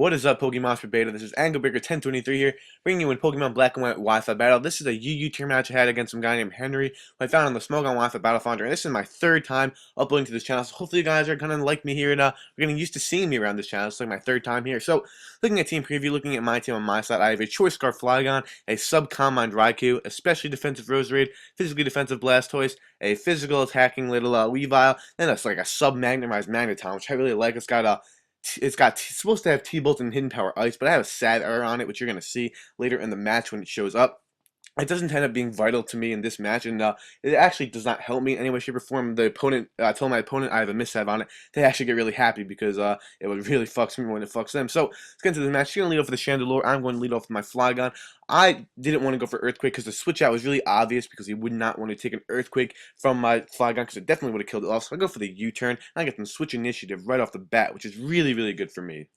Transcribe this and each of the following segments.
What is up, Pokemoshpitbeta? This is AnkleBreaker1023 here, bringing you in Pokemon Black and White Wi-Fi battle. This is a UU tier match I had against some guy named Henry, who I found on the Smoke on Wi-Fi Battle Finder, and this is my third time uploading to this channel, so hopefully you guys are kind of like me here, and we're getting used to seeing me around this channel. It's like my third time here. So, looking at team preview, looking at my team on my side, I have a Choice Scarf Flygon, a Sub-Combined Raikou, a Specially Defensive Roserade, Physically Defensive Blastoise, a Physical Attacking little Weavile, then it's like a Sub-Magnetized Magneton, which I really like. It's supposed to have T-Bolt and Hidden Power Ice, but I have a sad error on it, which you're going to see later in the match when it shows up. It doesn't end up being vital to me in this match, and it actually does not help me in any way, shape, or form. The opponent, I told my opponent I have a mishap on it. They actually get really happy because it would really fucks me when it fucks them. So let's get into the match. She's going to lead off with the Chandelure. I'm going to lead off with my Flygon. I didn't want to go for Earthquake because the switch out was really obvious because he would not want to take an Earthquake from my Flygon because it definitely would have killed it off. So I go for the U-turn, and I get them switch initiative right off the bat, which is really, really good for me.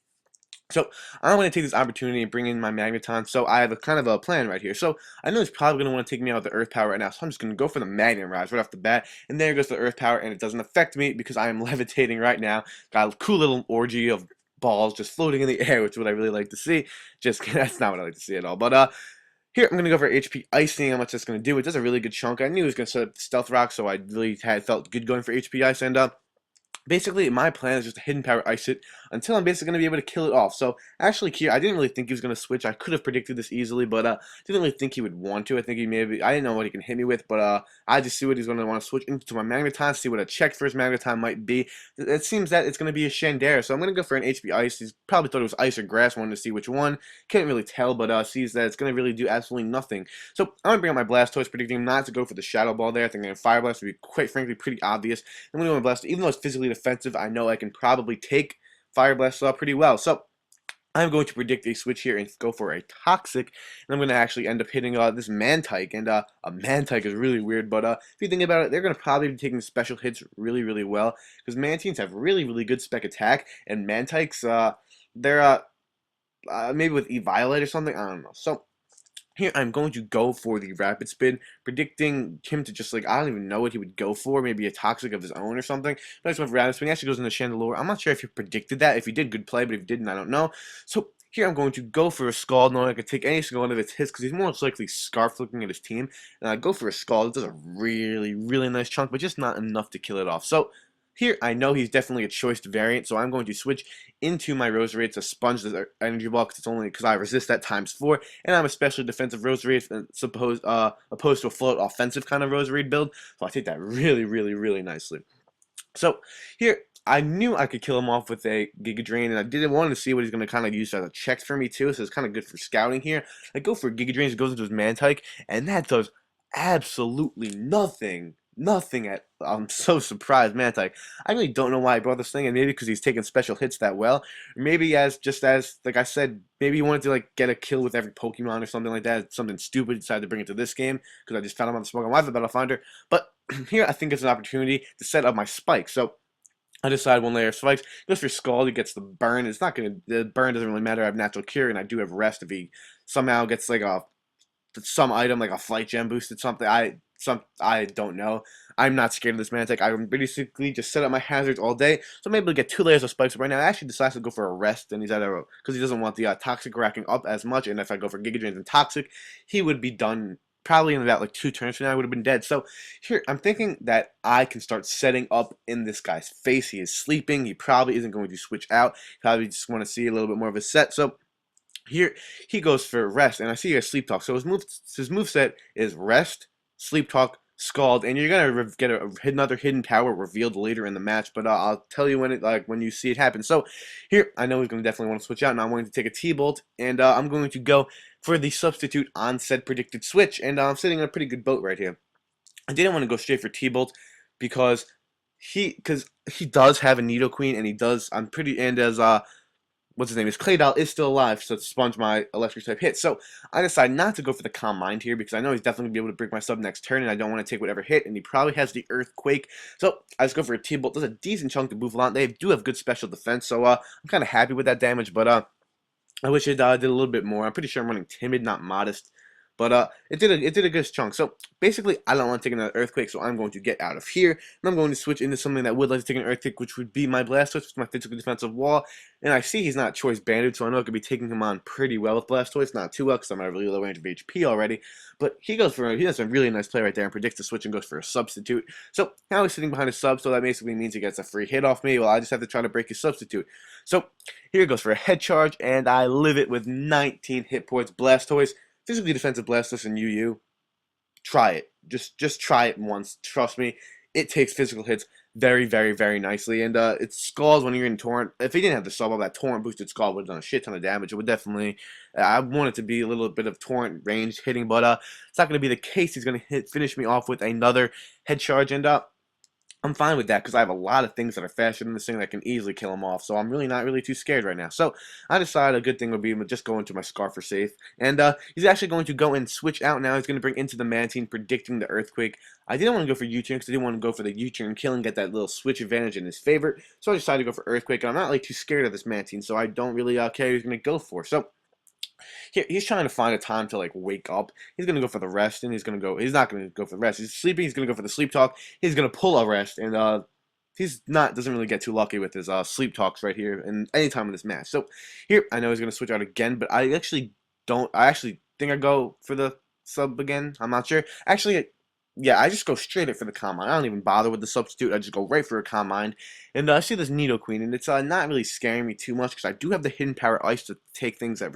So I'm going to take this opportunity and bring in my Magneton. So I have a kind of a plan right here. So I know he's probably going to want to take me out with the Earth Power right now. So I'm just going to go for the Magnet Rise right off the bat. And there goes the Earth Power, and it doesn't affect me because I am levitating right now. Got a cool little orgy of balls just floating in the air, which is what I really like to see. Just that's not what I like to see at all. But here, I'm going to go for HP Ice, seeing how much that's going to do. It does a really good chunk. I knew he was going to set up the Stealth Rock, so I really felt good going for HP Ice. And basically, my plan is just to Hidden Power Ice it until I'm basically going to be able to kill it off. So, actually, here, I didn't really think he was going to switch. I could have predicted this easily, but didn't really think he would want to. I think he maybe, I didn't know what he can hit me with, but I just see what he's going to want to switch into my Magneton, see what a check first Magneton might be. It seems that it's going to be a Shandera, so I'm going to go for an HP Ice. He's probably thought it was Ice or Grass, wanted to see which one. Can't really tell, but sees that it's going to really do absolutely nothing. So, I'm going to bring out my Blastoise, predicting him not to go for the Shadow Ball there. I think Fire Blast would be, quite frankly, pretty obvious. I'm going to go with Blastoise, even though it's physically defensive, I know I can probably take Fire Blast pretty well. So I'm going to predict a switch here and go for a Toxic, and I'm going to actually end up hitting this Mantike, and a Mantike is really weird, but if you think about it, they're going to probably be taking special hits really, really well, because Mantines have really, really good spec attack, and Mantikes, they're maybe with Eviolite or something, I don't know. So here, I'm going to go for the Rapid Spin, predicting him to just, like, I don't even know what he would go for, maybe a Toxic of his own or something, but I just went for Rapid Spin. He actually goes into Chandelure. I'm not sure if he predicted that. If he did, good play, but if he didn't, I don't know. So here, I'm going to go for a Scald, knowing I could take any single one of its hits, because he's more likely Scarf looking at his team, and I go for a Scald. It does a really, really nice chunk, but just not enough to kill it off. So here, I know he's definitely a choiced variant, so I'm going to switch into my Roserade to sponge the energy ball, because it's only because I resist that ×4, and I'm a specially defensive Roserade, opposed to a float offensive kind of Roserade build, so I take that really, really, really nicely. So here, I knew I could kill him off with a Giga Drain, and I didn't want to see what he's going to kind of use as a check for me too, so it's kind of good for scouting here. I go for Giga Drain, it goes into his Mantike, and that does absolutely nothing. I'm so surprised, Mantike. I really don't know why I brought this thing, and maybe because he's taking special hits that well, or maybe just as like I said, maybe he wanted to like get a kill with every Pokemon or something like that. Something stupid, decided to bring it to this game because I just found him on the Smoke on Wi-Fi Battle Finder. But here, I think it's an opportunity to set up my spike. So I decide one layer of spikes. Goes for Scald. He gets the burn. It's not gonna. The burn doesn't really matter. I have natural cure, and I do have rest. If he somehow gets like some item like a flight gem boosted something, I don't know. I'm not scared of this Mantike. I basically just set up my hazards all day, so maybe we'll get 2 layers of spikes. But right now, I actually decides to go for a rest, and he's at a because he doesn't want the Toxic racking up as much. And if I go for Giga Drains and Toxic, he would be done probably in about like 2 turns from now. I would have been dead. So here, I'm thinking that I can start setting up in this guy's face. He is sleeping. He probably isn't going to switch out. He probably just want to see a little bit more of a set. So here, he goes for Rest, and I see a Sleep Talk. So his moveset is Rest, Sleep Talk, Scald, and you're gonna get another hidden power revealed later in the match. But I'll tell you when you see it happen. So here, I know he's gonna definitely want to switch out, and I'm going to take a T-Bolt, and I'm going to go for the substitute on said predicted switch, and I'm sitting in a pretty good boat right here. I didn't want to go straight for T-Bolt because he does have a Nidoqueen, and he does. As what's his name? His Claydol is still alive, so to sponge my electric type hit. So I decide not to go for the Calm Mind here because I know he's definitely gonna be able to break my sub next turn, and I don't want to take whatever hit, and he probably has the Earthquake. So I just go for a T-Bolt. Does a decent chunk to Bouffalon. They do have good special defense, so I'm kind of happy with that damage, but I wish it did a little bit more. I'm pretty sure I'm running Timid, not Modest. But it did a good chunk. So basically, I don't want to take another Earthquake, so I'm going to get out of here, and I'm going to switch into something that would like to take an Earthquake, which would be my Blastoise, which is my physical defensive wall. And I see he's not choice banded, so I know I could be taking him on pretty well with Blastoise. Not too well, because I'm at a really low range of HP already. But he does a really nice play right there and predicts the switch and goes for a substitute. So now he's sitting behind a sub, so that basically means he gets a free hit off me. Well, I just have to try to break his substitute. So here goes for a head charge, and I live it with 19 hit points. Blastoise, physically defensive Blastoise and UU. Try it. Just try it once. Trust me, it takes physical hits very, very, very nicely. And it scalds when you're in Torrent. If he didn't have the sub up, that Torrent boosted scald would have done a shit ton of damage. It would definitely. I want it to be a little bit of Torrent range hitting, but it's not going to be the case. He's going to finish me off with another head charge, and I'm fine with that because I have a lot of things that are faster than this thing that can easily kill him off. So I'm really not too scared right now. So I decided a good thing would be just go into my Scarf for safe. And he's actually going to go and switch out now. He's going to bring into the Mantine, predicting the Earthquake. I didn't want to go for U-turn because I didn't want to go for the U-turn kill and get that little switch advantage in his favor. So I decided to go for Earthquake. And I'm not like too scared of this Mantine, so I don't really care who he's going to go for. So he's trying to find a time to like wake up. He's gonna go for the rest, and he's not gonna go for the rest. He's sleeping. He's gonna go for the sleep talk. He's gonna pull a rest, and doesn't really get too lucky with his sleep talks right here and any time in this match. So here I know he's gonna switch out again, but I actually don't. I actually think I go for the sub again. I'm not sure. Actually, yeah, I just go straight for the Calm Mind. I don't even bother with the substitute. I just go right for a Calm Mind. And I see this Nidoqueen, and it's not really scaring me too much because I do have the Hidden Power Ice to take things that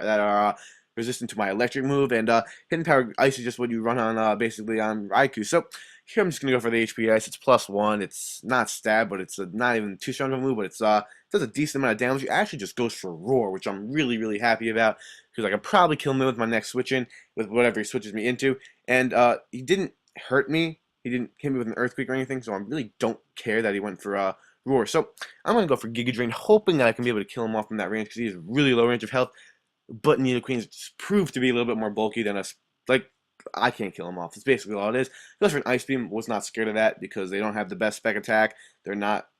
are resistant to my electric move. And Hidden Power Ice is just what you run on basically on Raikou. So here I'm just gonna go for the HP Ice. It's +1. It's not stab, but it's not even too strong of a move. But it does a decent amount of damage. It actually just goes for Roar, which I'm really happy about because I could probably kill him with my next switch in with whatever he switches me into. And he didn't hurt me. He didn't hit me with an Earthquake or anything, so I really don't care that he went for Roar. So I'm going to go for Giga Drain, hoping that I can be able to kill him off from that range because he has really low range of health. But Nidoqueen's just proved to be a little bit more bulky than us. Like, I can't kill him off. That's basically all it is. Goes for an Ice Beam. Was not scared of that because they don't have the best spec attack.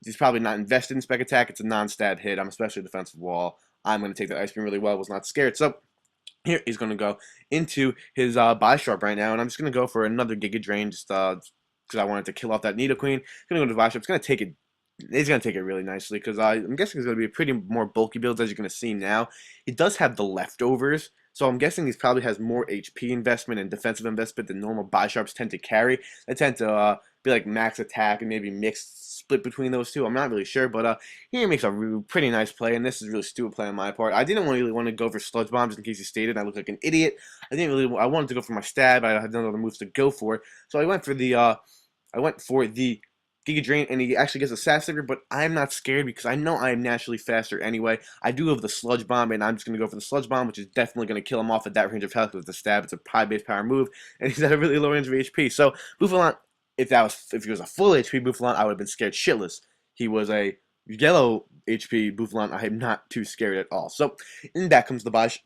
He's probably not invested in spec attack. It's a non-stat hit. I'm especially defensive wall. I'm going to take that Ice Beam really well. Was not scared. So here he's going to go into his Bisharp right now, and I'm just going to go for another Giga Drain just because I wanted to kill off that Nidoqueen. Going to go to Bisharp. It's going to take it. He's going to take it really nicely because I'm guessing it's going to be a pretty more bulky build as you're going to see now. He does have the leftovers, so I'm guessing he probably has more HP investment and defensive investment than normal Bisharps tend to carry. They tend to be like max attack and maybe mixed split between those two. I'm not really sure, but here he makes a pretty nice play, and this is a really stupid play on my part. I didn't really want to go for Sludge Bomb just in case he stayed it. I looked like an idiot. I wanted to go for my stab. I had none other moves to go for, so I went for the Giga Drain, and he actually gets a Stat Sticker, but I'm not scared because I know I am naturally faster anyway. I do have the Sludge Bomb, and I'm just going to go for the Sludge Bomb, which is definitely going to kill him off at that range of health with the stab. It's a high-base power move, and he's at a really low range of HP. So, Bouffalant, if he was a full HP Bouffalant, I would have been scared shitless. He was a yellow HP Bouffalant. I am not too scared at all. So, in back comes the Bisharp.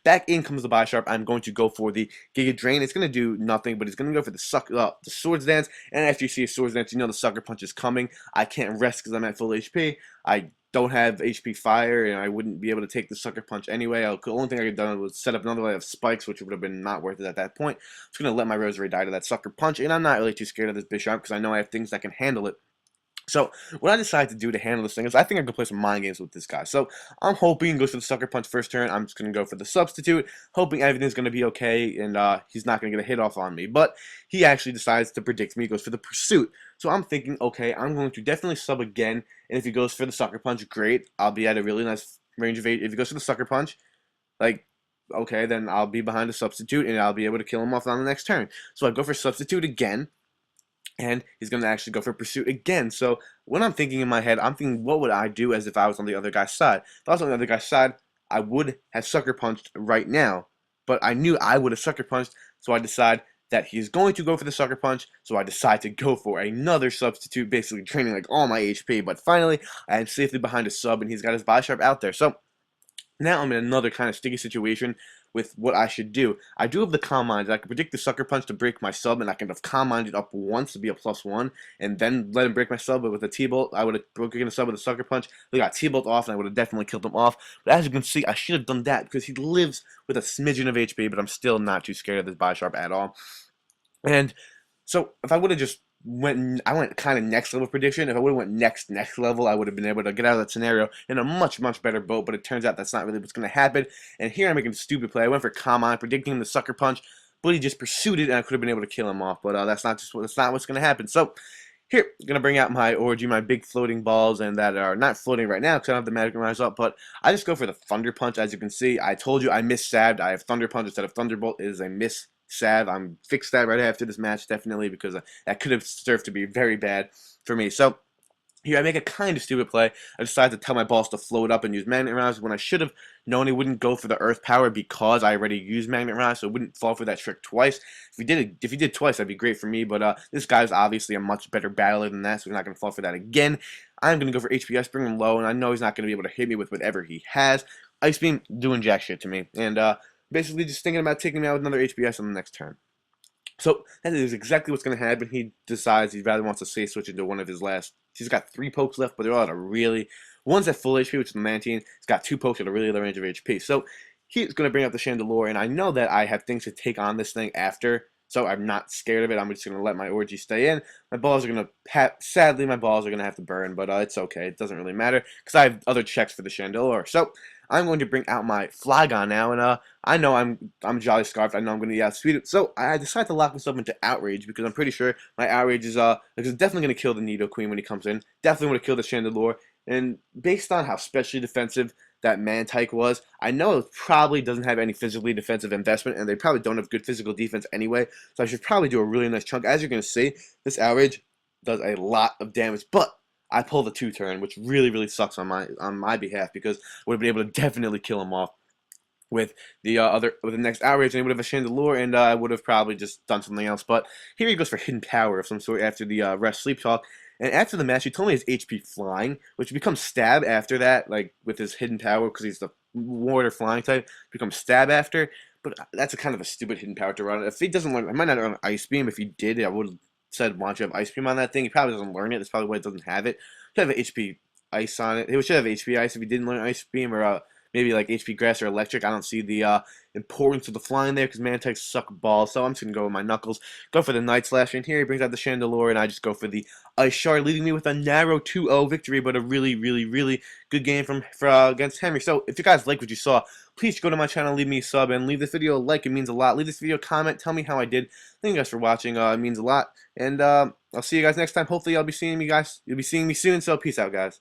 Back in comes the Bisharp. I'm going to go for the Giga Drain. It's going to do nothing, but it's going to go for the Swords Dance. And after you see a Swords Dance, you know the Sucker Punch is coming. I can't rest because I'm at full HP. I don't have HP Fire, and I wouldn't be able to take the Sucker Punch anyway. The only thing I could have done was set up another way of Spikes, which would have been not worth it at that point. I'm just going to let my Rosary die to that Sucker Punch, and I'm not really too scared of this Bisharp because I know I have things that can handle it. So, what I decided to do to handle this thing is I think I can play some mind games with this guy. So, I'm hoping he goes for the Sucker Punch first turn. I'm just going to go for the Substitute, hoping everything's going to be okay and he's not going to get a hit off on me. But he actually decides to predict me. He goes for the Pursuit. So, I'm thinking, okay, I'm going to definitely sub again. And if he goes for the Sucker Punch, great. I'll be at a really nice range of 8. If he goes for the Sucker Punch, like, okay, then I'll be behind the Substitute and I'll be able to kill him off on the next turn. So, I go for Substitute again. And he's going to actually go for Pursuit again. So when I'm thinking in my head, I'm thinking, what would I do as if I was on the other guy's side? If I was on the other guy's side, I would have Sucker Punched right now. But I knew I would have Sucker Punched, so I decide that he's going to go for the Sucker Punch. So I decide to go for another Substitute, basically draining like all my HP. But finally, I am safely behind a sub, and he's got his Bisharp out there. So now I'm in another kind of sticky situation with what I should do. I do have the Calm Mind. I can predict the Sucker Punch to break my sub, and I can have Calm Minded up once to be a +1, and then let him break my sub. But with a T-Bolt, I would have broken the sub with a Sucker Punch. They got T-Bolt off, and I would have definitely killed him off. But as you can see, I should have done that because he lives with a smidgen of HP, but I'm still not too scared of this Bisharp at all. And so if I would have just I went kind of next level prediction. If I would have went next level, I would have been able to get out of that scenario in a much better boat. But it turns out that's not really what's going to happen. And here I'm making a stupid play. I went for Calm Mind, predicting him the Sucker Punch, but he just pursued it, and I could have been able to kill him off. But that's not what's going to happen. So here, I'm going to bring out my Orgy, my big floating balls, and that are not floating right now because I don't have the Magic Rise up, but I just go for the Thunder Punch. As you can see, I told you I miss-sabbed. I have Thunder Punch instead of Thunderbolt. It is a miss-sab. I'm fixed that right after this match, definitely, because that could have served to be very bad for me. So here, I make a kind of stupid play. I decide to tell my balls to float up and use Magnet Rise when I should have known he wouldn't go for the Earth Power because I already used Magnet Rise, so it wouldn't fall for that trick twice. If he did twice, that'd be great for me, but this guy's obviously a much better battler than that, so he's not going to fall for that again. I'm going to go for HPS, bring him low, and I know he's not going to be able to hit me with whatever he has. Ice Beam, doing jack shit to me, and basically just thinking about taking me out with another HPS on the next turn. So that is exactly what's going to happen. He decides he rather wants to safe switch into one of his last. He's got 3 pokes left, but they're all at a really. One's at full HP, which is the Mantine. He's got 2 pokes at a really low range of HP. So he's going to bring up the Chandelure, and I know that I have things to take on this thing after, so I'm not scared of it. I'm just going to let my Orgy stay in. My balls are going to sadly, my balls are going to have to burn, but it's okay. It doesn't really matter because I have other checks for the Chandelure. So I'm going to bring out my Flygon now, and I know I'm Jolly Scarfed. I know I'm going to outspeed it. So I decided to lock myself into Outrage because I'm pretty sure my Outrage is definitely going to kill the Nidoqueen when he comes in. Definitely going to kill the Chandelure. And based on how specially defensive that Mantike was, I know it probably doesn't have any physically defensive investment, and they probably don't have good physical defense anyway. So I should probably do a really nice chunk. As you're going to see, this Outrage does a lot of damage, but I pull the 2-turn, which really sucks on my behalf because I would have been able to definitely kill him off with the next Outrage, and he would have a Chandelure, and I would have probably just done something else. But here he goes for Hidden Power of some sort after the rest sleep talk. And after the match, he told me his HP flying, which becomes stab after that, like with his Hidden Power, because he's the water flying type, becomes stab after. But that's a kind of a stupid Hidden Power to run. If he doesn't learn, I might not run Ice Beam. If he did, I would have said, why don't you have Ice Beam on that thing? He probably doesn't learn it. That's probably why it doesn't have it. He should have an HP Ice on it. He should have HP Ice if he didn't learn Ice Beam, or maybe like HP Grass or Electric. I don't see the importance of the flying there because Mantiques suck balls. So I'm just going to go with my Knuckles. Go for the Night Slash. And here he brings out the Chandelure, and I just go for the Ice Shard, leaving me with a narrow 2-0 victory, but a really good game against Henry. So if you guys like what you saw, please go to my channel, leave me a sub, and leave this video a like. It means a lot. Leave this video a comment. Tell me how I did. Thank you guys for watching. It means a lot. And I'll see you guys next time. Hopefully you'll be seeing me soon. So peace out, guys.